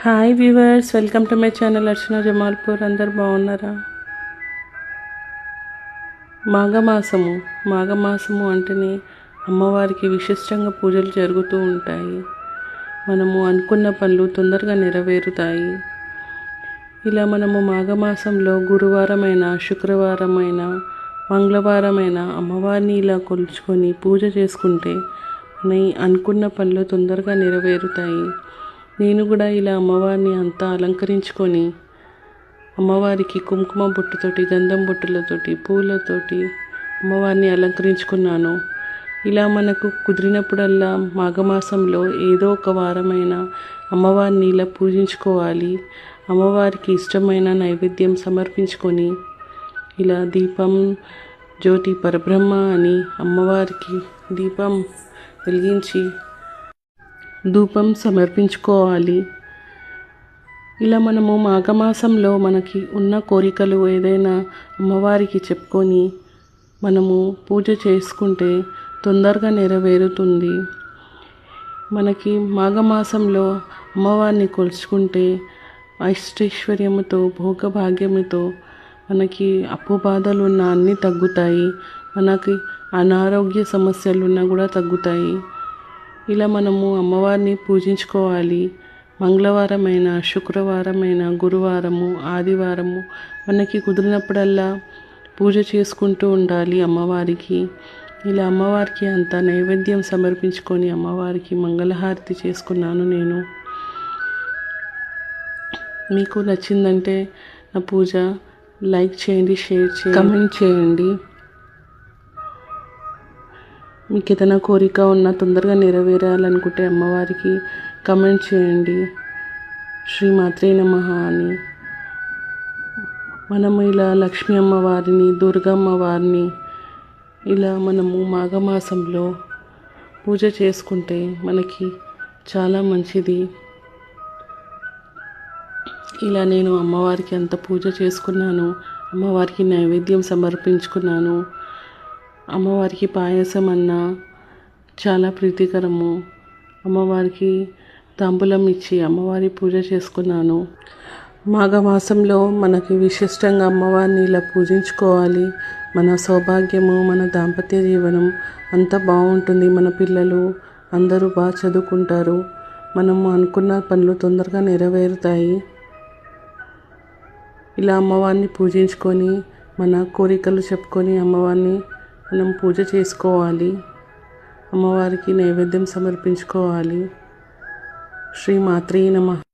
Hi viewers, welcome to my channel Archana Jamalpur. అందరు బాగున్నారా? మాఘమాసము అంటేనే అమ్మవారికి విశిష్టంగా పూజలు జరుగుతూ ఉంటాయి. మనము అనుకున్న పనులు తొందరగా నెరవేరుతాయి. ఇలా మనము మాఘమాసంలో గురువారమైన, శుక్రవారమైన, మంగళవారమైన అమ్మవారిని ఇలా కొలుచుకొని పూజ చేసుకుంటే మన అనుకున్న పనులు తొందరగా నెరవేరుతాయి. నేను కూడా ఇలా అమ్మవారిని అంతా అలంకరించుకొని అమ్మవారికి కుంకుమ బొట్టుతోటి, గంధం బొట్టులతోటి, పూలతోటి అమ్మవారిని అలంకరించుకున్నాను. ఇలా మనకు కుదిరినప్పుడల్లా మాఘమాసంలో ఏదో ఒక వారమైన అమ్మవారిని ఇలా పూజించుకోవాలి. అమ్మవారికి ఇష్టమైన నైవేద్యం సమర్పించుకొని ఇలా దీపం, జ్యోతి పరబ్రహ్మ అని అమ్మవారికి దీపం వెలిగించి ధూపం సమర్పించుకోవాలి. ఇలా మనము మాఘమాసంలో మనకి ఉన్న కోరికలు ఏదైనా అమ్మవారికి చెప్పుకొని మనము పూజ చేసుకుంటే తొందరగా నెరవేరుతుంది. మనకి మాఘమాసంలో అమ్మవారిని కొలుచుకుంటే అష్టైశ్వర్యముతో, భోగభాగ్యముతో మనకి అప్పు బాధలు ఉన్న అన్నీ తగ్గుతాయి. మనకి అనారోగ్య సమస్యలున్నా కూడా తగ్గుతాయి. ఇలా మనము అమ్మవారిని పూజించుకోవాలి. మంగళవారమైన, శుక్రవారమైన, గురువారము, ఆదివారము మనకి కుదిరినప్పుడల్లా పూజ చేసుకుంటూ ఉండాలి అమ్మవారికి. ఇలా అమ్మవారికి అంత నైవేద్యం సమర్పించుకొని అమ్మవారికి మంగళహారతి చేసుకున్నాను నేను. మీకు నచ్చిందంటే నా పూజ లైక్ చేయండి, షేర్ చేయండి, కమెంట్ చేయండి. మీకు ఏదైనా కోరిక ఉన్నా తొందరగా నెరవేరాలనుకుంటే అమ్మవారికి కమెంట్ చేయండి. శ్రీమాత్రే నమః అని. మనము ఇలా లక్ష్మీ అమ్మవారిని, దుర్గమ్మవారిని ఇలా మనము మాఘమాసంలో పూజ చేసుకుంటే మనకి చాలా మంచిది. ఇలా నేను అమ్మవారికి అంత పూజ చేసుకున్నాను. అమ్మవారికి నైవేద్యం సమర్పించుకున్నాను. అమ్మవారికి పాయసం అన్నా చాలా ప్రీతికరము. అమ్మవారికి తాంబూలం ఇచ్చి అమ్మవారి పూజ చేసుకున్నాను. మాఘమాసంలో మనకి విశిష్టంగా అమ్మవారిని ఇలా పూజించుకోవాలి. మన సౌభాగ్యము, మన దాంపత్య జీవనం అంతా బాగుంటుంది. మన పిల్లలు అందరూ బాగా చదువుకుంటారు. మనము అనుకున్న పనులు తొందరగా నెరవేరుతాయి. ఇలా అమ్మవారిని పూజించుకొని మన కోరికలు చెప్పుకొని అమ్మవారిని మనం పూజ చేసుకోవాలి. అమ్మవారికి నైవేద్యం సమర్పించుకోవాలి. శ్రీమాత్రే నమః.